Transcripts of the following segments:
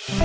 Hello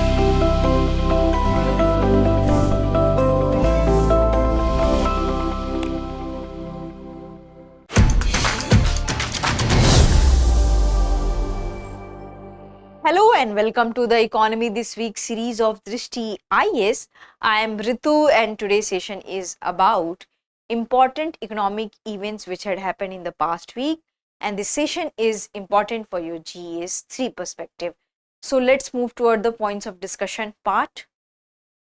and welcome to the Economy This Week series of Drishti IS. I am Ritu and today's session is about important economic events which had happened in the past week, and this session is important for your GS 3 perspective. So let's move toward the points of discussion part.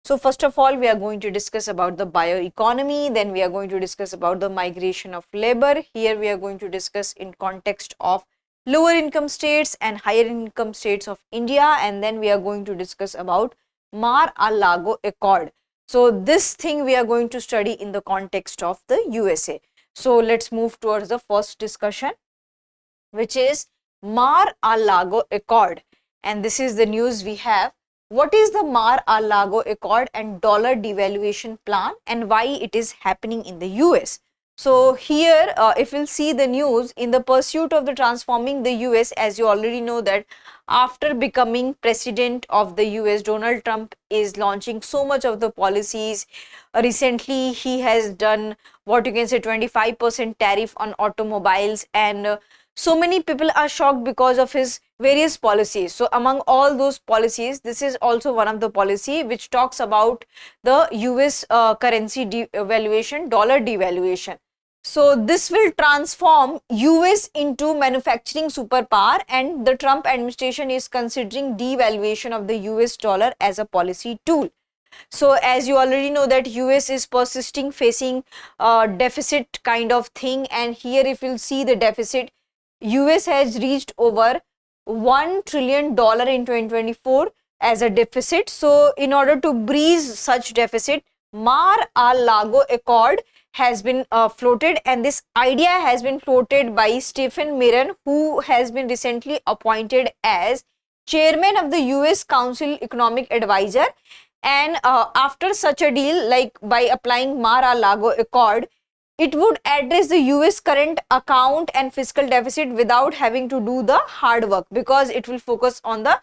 So first of all, we are going to discuss about the bioeconomy, then we are going to discuss about the migration of labor. Here we are going to discuss in context of lower income states and higher income states of India, and then we are going to discuss about Mar-a-Lago Accord. So this thing we are going to study in the context of the USA. So let's move towards the first discussion, which is Mar-a-Lago Accord, and this is the news we have. What is the Mar-a-Lago Accord and dollar devaluation plan and why it is happening in the US? So here if we'll see the news, in the pursuit of the transforming the US, as you already know that after becoming president of the US, Donald Trump is launching so much of the policies. Recently he has done what you can say 25% tariff on automobiles, and so many people are shocked because of his various policies. So among all those policies, this is also one of the policy which talks about the US currency devaluation, dollar devaluation. So this will transform US into manufacturing superpower, and the Trump administration is considering devaluation of the US dollar as a policy tool. So as you already know that US is persisting facing deficit kind of thing, and here if you'll see the deficit, US has reached over $1 trillion in 2024 as a deficit. So in order to breeze such deficit, Mar-a-Lago Accord has been floated, and this idea has been floated by Stephen Mirren, who has been recently appointed as chairman of the US Council Economic Advisor. And after such a deal, like by applying Mar-a-Lago Accord, it would address the US current account and fiscal deficit without having to do the hard work, because it will focus on the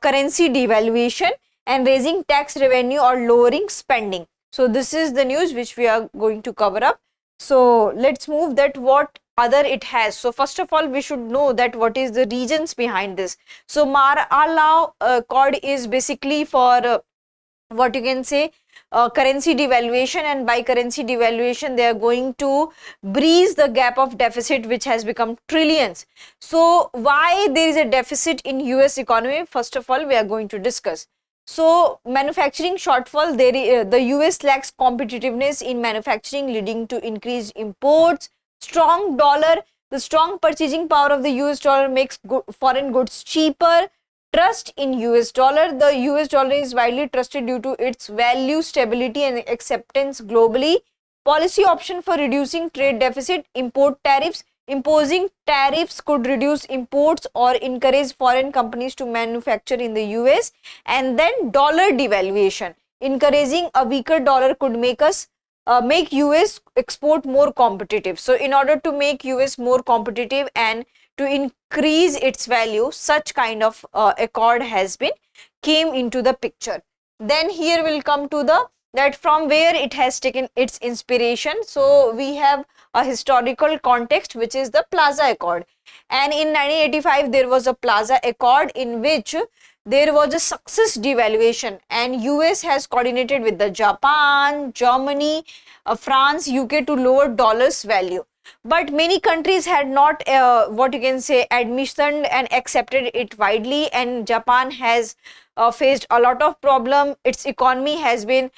currency devaluation and raising tax revenue or lowering spending. So this is the news which we are going to cover up. So let's move that what other it has. So first of all, we should know that what is the reasons behind this. So Mar-a-Lago Accord is basically for what you can say currency devaluation, and by currency devaluation they are going to breeze the gap of deficit which has become trillions. So why there is a deficit in US economy, first of all we are going to discuss. So manufacturing shortfall, the US lacks competitiveness in manufacturing, leading to increased imports. Strong dollar, the strong purchasing power of the US dollar makes foreign goods cheaper. Trust in US dollar, the US dollar is widely trusted due to its value, stability and acceptance globally. Policy option for reducing trade deficit, import tariffs. Imposing tariffs could reduce imports or encourage foreign companies to manufacture in the US. And then dollar devaluation, encouraging a weaker dollar could make US export more competitive. So in order to make US more competitive and to increase its value, such kind of accord has been came into the picture. Then here will come to the that from where it has taken its inspiration. So we have a historical context, which is the Plaza Accord, and in 1985 there was a Plaza Accord in which there was a success devaluation, and US has coordinated with the Japan, Germany, France, UK to lower dollar's value. But many countries had not what you can say admission and accepted it widely, and Japan has faced a lot of problem. Its economy has been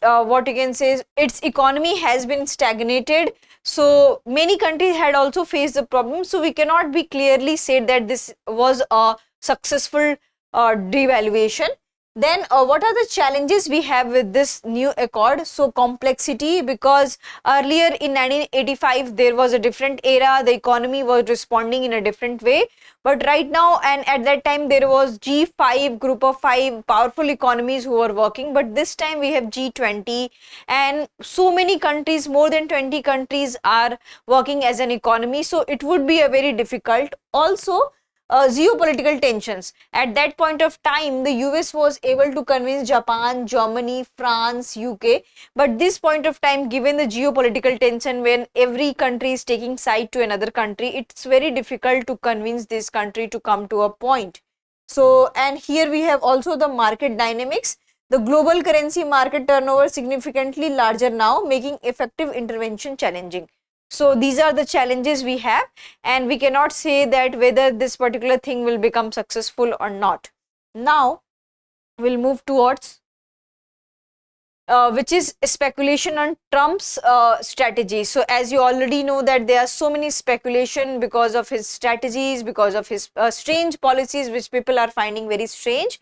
what you can say its economy has been stagnated. So many countries had also faced the problem. So we cannot be clearly said that this was a successful devaluation. Then what are the challenges we have with this new accord? So complexity, because earlier in 1985 there was a different era, the economy was responding in a different way, but right now, and at that time there was G5, group of 5 powerful economies who were working, but this time we have G20, and so many countries, more than 20 countries are working as an economy, so it would be a very difficult. Also geopolitical tensions. At that point of time, the US was able to convince Japan, Germany, France, UK. But this point of time, given the geopolitical tension, when every country is taking side to another country, it's very difficult to convince this country to come to a point. So, and here we have also the market dynamics. The global currency market turnover significantly larger now, making effective intervention challenging. So these are the challenges we have, and we cannot say that whether this particular thing will become successful or not. Now we'll move towards which is speculation on Trump's strategy. So as you already know that there are so many speculation because of his strategies, because of his strange policies which people are finding very strange.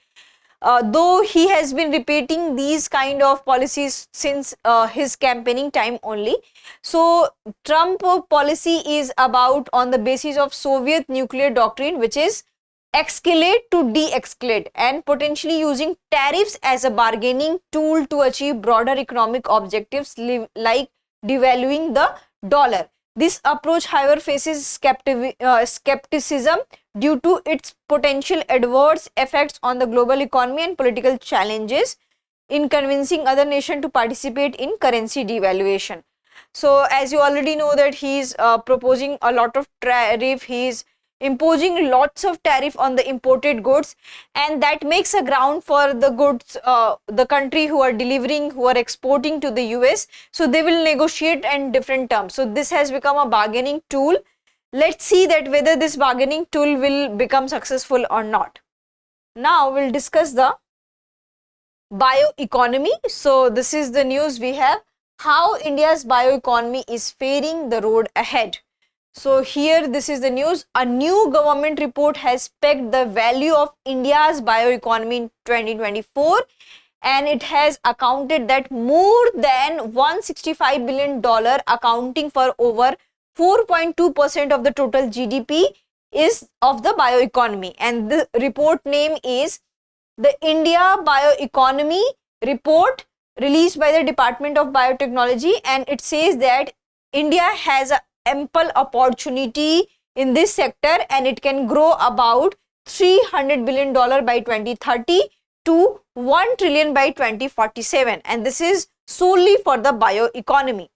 Though he has been repeating these kind of policies since his campaigning time only. So Trump policy is about on the basis of Soviet nuclear doctrine, which is escalate to de-escalate, and potentially using tariffs as a bargaining tool to achieve broader economic objectives like devaluing the dollar. This approach, however, faces skepticism due to its potential adverse effects on the global economy and political challenges in convincing other nations to participate in currency devaluation. So as you already know that he is proposing a lot of tariff, he is imposing lots of tariff on the imported goods, and that makes a ground for the goods, the country who are delivering, who are exporting to the US, so they will negotiate in different terms. So this has become a bargaining tool. Let's see that whether this bargaining tool will become successful or not. Now we'll discuss the bioeconomy. So this is the news we have, how India's bioeconomy is faring the road ahead. So here this is the news. A new government report has pegged the value of India's bioeconomy in 2024, and it has accounted that more than $165 billion, accounting for over 4.2% of the total GDP, is of the bioeconomy. And the report name is the India Bioeconomy Report, released by the Department of Biotechnology, and it says that India has a ample opportunity in this sector, and it can grow about $300 billion by 2030 to $1 trillion by 2047, and this is solely for the bioeconomy.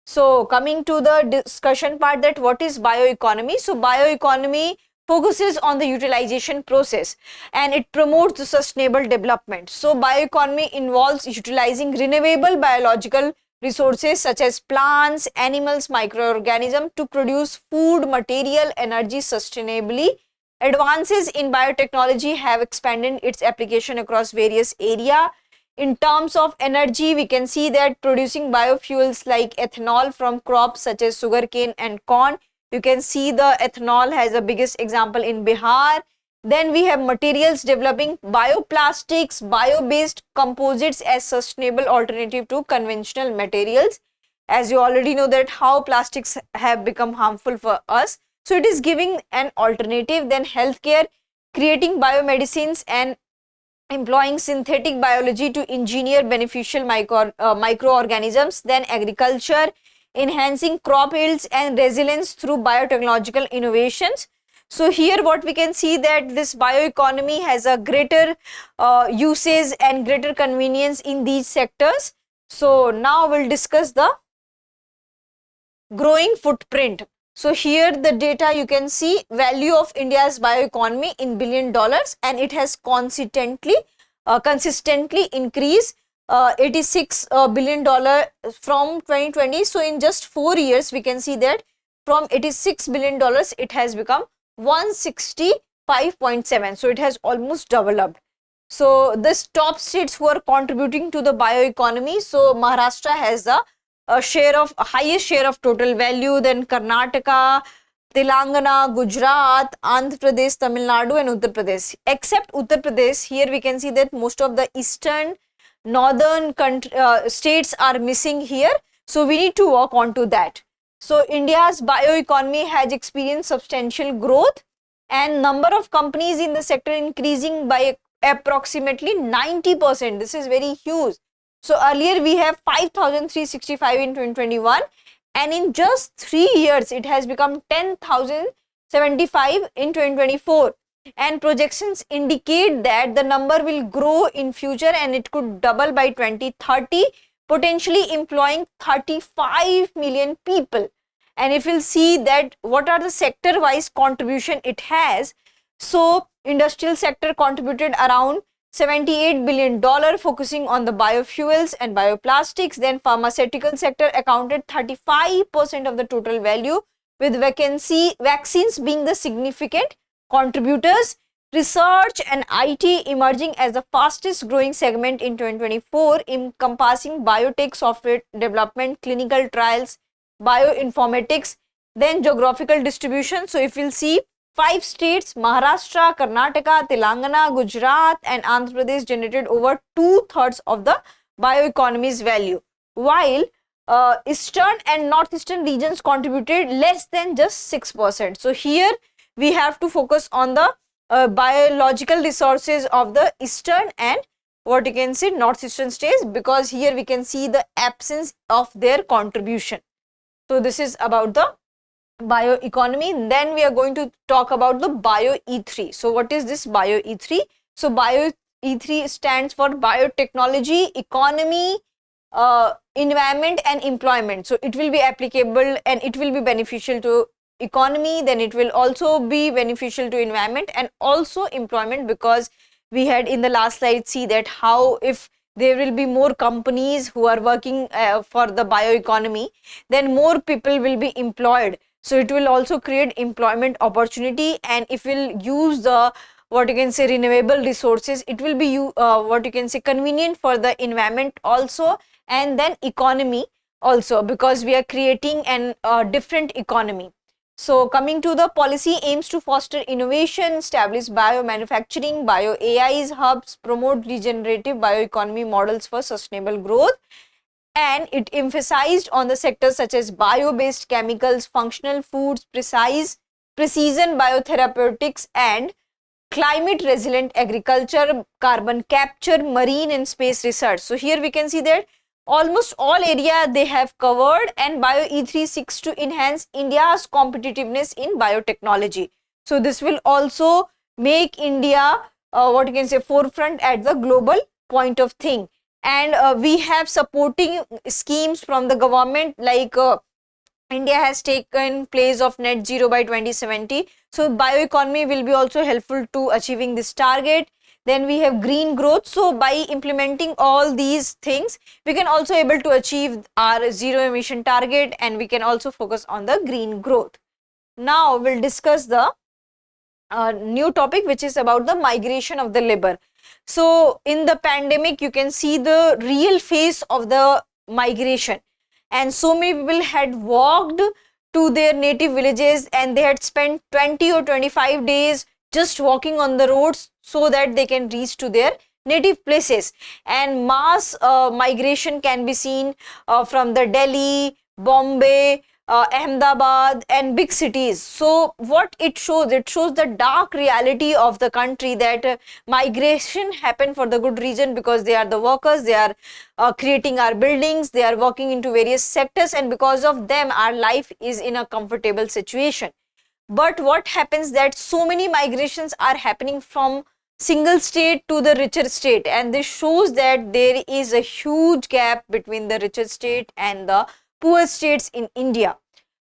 So coming to the discussion part, that what is bioeconomy? So bioeconomy focuses on the utilization process, and it promotes the sustainable development. So bioeconomy involves utilizing renewable biological resources such as plants, animals, microorganisms to produce food, material, energy sustainably. Advances in biotechnology have expanded its application across various areas. In terms of energy, we can see that producing biofuels like ethanol from crops such as sugarcane and corn. You can see the ethanol has the biggest example in Bihar. Then we have materials developing bioplastics, bio-based composites as sustainable alternative to conventional materials. As you already know that how plastics have become harmful for us. So it is giving an alternative. Then healthcare, creating biomedicines and employing synthetic biology to engineer beneficial microorganisms. Then agriculture, enhancing crop yields and resilience through biotechnological innovations. So here what we can see that this bioeconomy has a greater usage and greater convenience in these sectors. So now we'll discuss the growing footprint. So here the data you can see, value of India's bioeconomy in $1 billion, and it has consistently increased $86 billion from 2020. So in just 4 years we can see that from $86 billion it has become 165.7. So it has almost doubled. So this top states who are contributing to the bioeconomy. So Maharashtra has the highest share of total value, then Karnataka, Telangana, Gujarat, Andhra Pradesh, Tamil Nadu and Uttar Pradesh. Except Uttar Pradesh, here we can see that most of the eastern, northern states are missing here. So we need to work on to that. So India's bioeconomy has experienced substantial growth, and number of companies in the sector increasing by approximately 90%. This is very huge. So earlier we have 5,365 in 2021, and in just 3 years it has become 10,075 in 2024. and projections indicate that the number will grow in future and it could double by 2030, potentially employing 35 million people. And if we'll see that what are the sector wise contribution it has, so industrial sector contributed around $78 billion, focusing on the biofuels and bioplastics. Then pharmaceutical sector accounted 35% of the total value, with vaccines being the significant contributors. Research and IT emerging as the fastest growing segment in 2024, encompassing biotech, software development, clinical trials, bioinformatics. Then geographical distribution. So if we'll see, 5 states, Maharashtra, Karnataka, Telangana, Gujarat and Andhra Pradesh generated over 2/3 of the bioeconomy's value, while eastern and northeastern regions contributed less than just 6%. So here we have to focus on the biological resources of the eastern and what you can say northeastern states, because here we can see the absence of their contribution. So this is about the bioeconomy. Then we are going to talk about the Bio E3. So what is this Bio E3? So Bio E3 stands for biotechnology, economy, environment and employment. So it will be applicable and it will be beneficial to economy, then it will also be beneficial to environment and also employment, because we had in the last slide see that how if there will be more companies who are working for the bioeconomy, then more people will be employed. So it will also create employment opportunity, and if we'll use the what you can say renewable resources, it will be what you can say convenient for the environment also, and then economy also, because we are creating an different economy. So coming to the policy, aims to foster innovation, establish biomanufacturing, bio AIs hubs, promote regenerative bioeconomy models for sustainable growth, and it emphasized on the sectors such as bio-based chemicals, functional foods, precision biotherapeutics and climate resilient agriculture, carbon capture, marine and space research. So here we can see that almost all area they have covered, and Bio E3 seeks to enhance India's competitiveness in biotechnology. So this will also make India what you can say forefront at the global point of thing. And we have supporting schemes from the government, like India has taken place of net zero by 2070. So bioeconomy will be also helpful to achieving this target. Then we have green growth. So by implementing all these things, we can also able to achieve our zero emission target, and we can also focus on the green growth. Now we'll discuss the new topic, which is about the migration of the labor. So in the pandemic, you can see the real face of the migration, and so many people had walked to their native villages and they had spent 20 or 25 days just walking on the roads so that they can reach to their native places. And mass migration can be seen from the Delhi, Bombay, Ahmedabad and big cities. So what it shows the dark reality of the country, that migration happen for the good reason, because they are the workers, they are creating our buildings, they are working into various sectors, and because of them our life is in a comfortable situation. But what happens that so many migrations are happening from single state to the richer state, and this shows that there is a huge gap between the richer state and the poor states in India.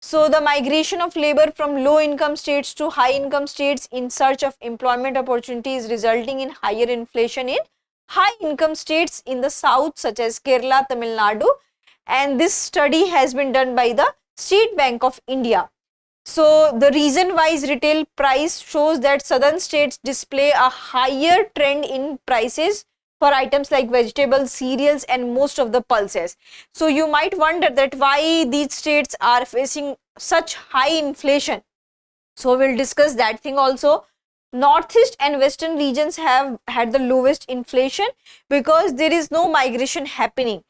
So the migration of labor from low income states to high income states in search of employment opportunities, resulting in higher inflation in high income states in the south such as Kerala, Tamil Nadu, and this study has been done by the State Bank of India. So the region wise retail price shows that southern states display a higher trend in prices for items like vegetables, cereals and most of the pulses. So you might wonder that why these states are facing such high inflation. So we'll discuss that thing also. Northeast and western regions have had the lowest inflation because there is no migration happening.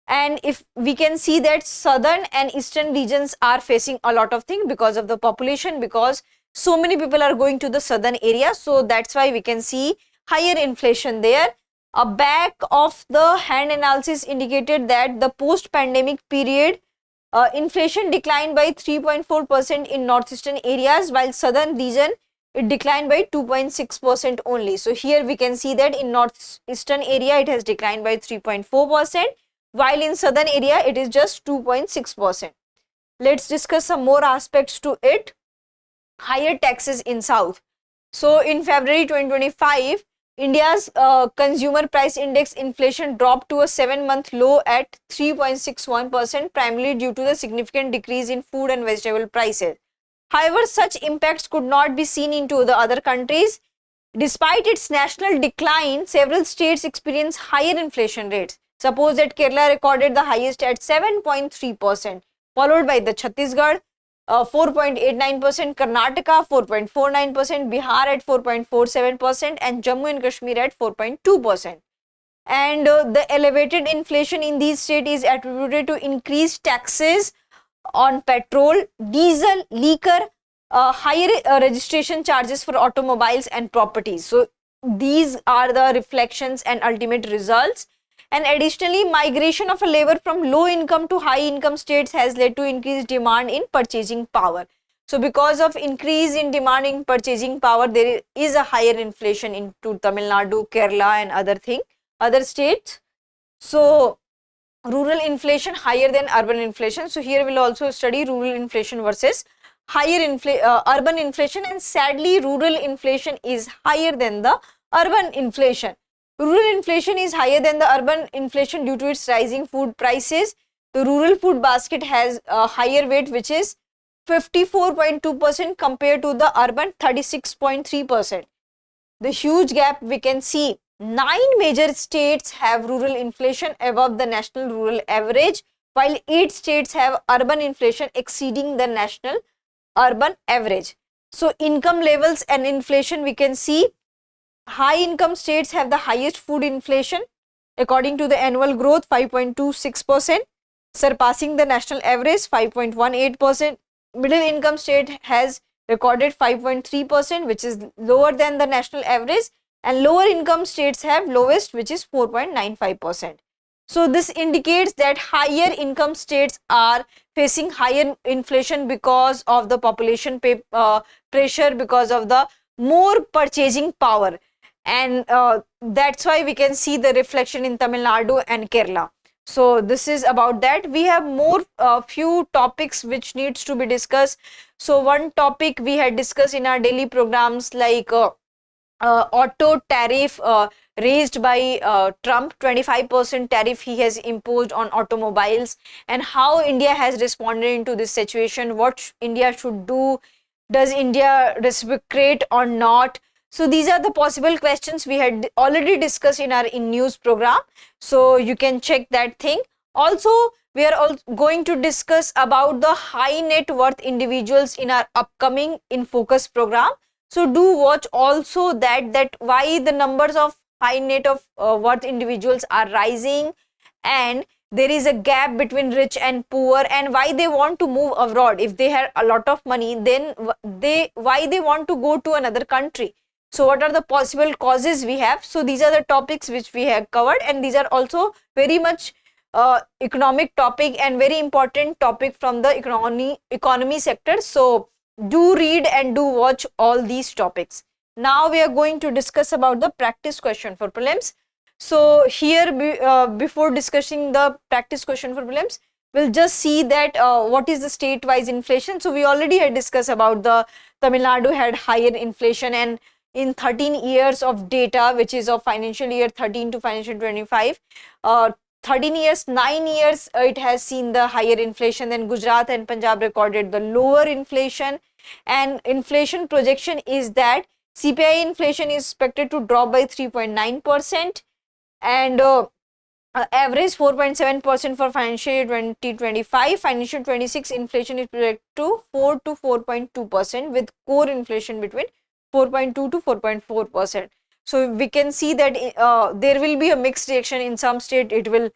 And if we can see that southern and eastern regions are facing a lot of things because of the population, because so many people are going to the southern area. So that's why we can see higher inflation there. A back of the hand analysis indicated that the post-pandemic period, inflation declined by 3.4% in northeastern areas, while southern region it declined by 2.6% only. So here we can see that in northeastern area it has declined by 3.4%, while in southern area it is just 2.6%. Let's discuss some more aspects to it. Higher taxes in south. So in February 2025, India's consumer price index inflation dropped to a 7-month low at 3.61%, primarily due to the significant decrease in food and vegetable prices. However, such impacts could not be seen into the other countries. Despite its national decline, several states experienced higher inflation rates. Suppose that Kerala recorded the highest at 7.3%, followed by the Chhattisgarh 4.89%, Karnataka 4.49%, Bihar at 4.47%, and Jammu and Kashmir at 4.2%. And the elevated inflation in these states is attributed to increased taxes on petrol, diesel, liquor, higher registration charges for automobiles and properties. So these are the reflections and ultimate results. And additionally, migration of a labor from low income to high income states has led to increased demand in purchasing power. So because of increase in demand in purchasing power, there is a higher inflation into Tamil Nadu, Kerala and other states. So rural inflation higher than urban inflation. So here we'll also study rural inflation versus urban inflation, and sadly rural inflation is higher than the urban inflation. Rural inflation is higher than the urban inflation due to its rising food prices. The rural food basket has a higher weight, which is 54.2% compared to the urban 36.3%. The huge gap we can see. 9 major states have rural inflation above the national rural average, while 8 states have urban inflation exceeding the national urban average. So income levels and inflation we can see. High income states have the highest food inflation according to the annual growth 5.26%, surpassing the national average 5.18%. Middle income state has recorded 5.3%, which is lower than the national average, and lower income states have lowest, which is 4.95%. So this indicates that higher income states are facing higher inflation because of the population pressure, because of the more purchasing power, and that's why we can see the reflection in Tamil Nadu and Kerala. So this is about that. We have more few topics which needs to be discussed. So one topic we had discussed in our daily programs, like auto tariff raised by Trump, 25% tariff he has imposed on automobiles, and how India has responded into this situation, what India should do, does India reciprocate or not. So these are the possible questions we had already discussed in our news program, so you can check that thing. Also, we are also going to discuss about the high net worth individuals in our upcoming In Focus program. So do watch also that why the numbers of high net worth individuals are rising, and there is a gap between rich and poor, and why they want to move abroad. If they have a lot of money, then why they want to go to another country. So what are the possible causes we have? So these are the topics which we have covered, and these are also very much economic topic and very important topic from the economy sector. So do read and do watch all these topics. Now we are going to discuss about the practice question for prelims. So here before discussing the practice question for prelims, we'll just see that what is the state wise inflation. So we already had discussed about the Tamil Nadu had higher inflation, and in 13 years of data, which is of financial year 13 to financial 25, 13 years, 9 years it has seen the higher inflation. Then Gujarat and Punjab recorded the lower inflation, and inflation projection is that CPI inflation is expected to drop by 3.9%, and average 4.7% for financial year 2025. Financial 26 inflation is projected to 4 to 4.2%, with core inflation between 4.2 to 4.4%. So we can see that there will be a mixed reaction. In some state it will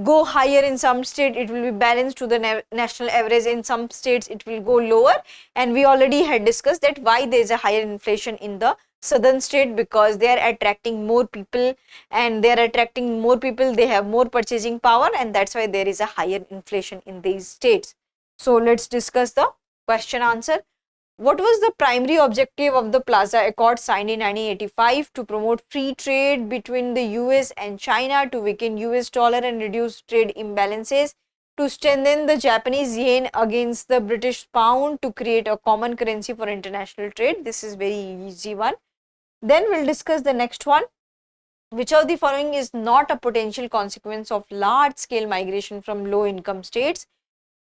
go higher, in some state it will be balanced to the national average, in some states it will go lower. And we already had discussed that why there is a higher inflation in the southern state, because they are attracting more people, and they are attracting more people, they have more purchasing power, and that's why there is a higher inflation in these states. So let's discuss the question answer. What was the primary objective of the Plaza Accord signed in 1985? To promote free trade between the US and China, to weaken US dollar and reduce trade imbalances, to strengthen the Japanese yen against the British pound, to create a common currency for international trade. This is very easy one. Then we'll discuss the next one. Which of the following is not a potential consequence of large scale migration from low income states?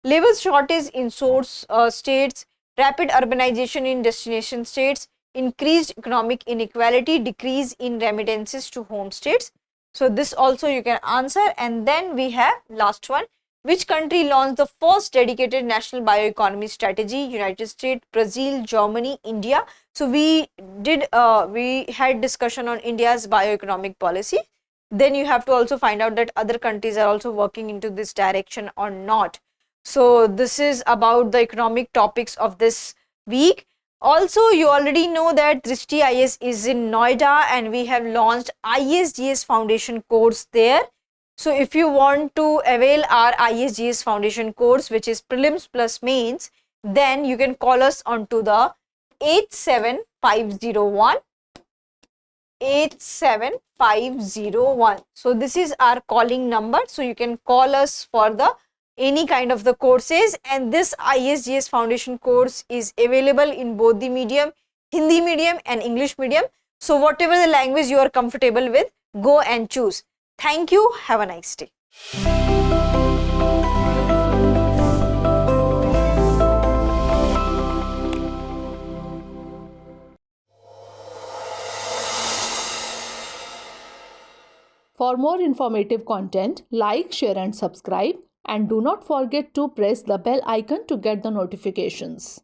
Labor shortage in source states, rapid urbanization in destination states, increased economic inequality, decrease in remittances to home states. So this also you can answer. And then we have last one. Which country launched the first dedicated national bioeconomy strategy? United States, Brazil, Germany, India. So we had discussion on India's bioeconomic policy. Then you have to also find out that other countries are also working into this direction or not. So this is about the economic topics of this week. Also, you already know that Drishti IS is in Noida and we have launched ISGS Foundation course there. So if you want to avail our ISGS Foundation course, which is prelims plus mains, then you can call us onto the 87501. 87501. So this is our calling number. So you can call us for the any kind of the courses, and this ISGS Foundation course is available in both the medium, Hindi medium and English medium. So whatever the language you are comfortable with, go and choose. Thank you. Have a nice day. For more informative content, like, share and subscribe, and do not forget to press the bell icon to get the notifications.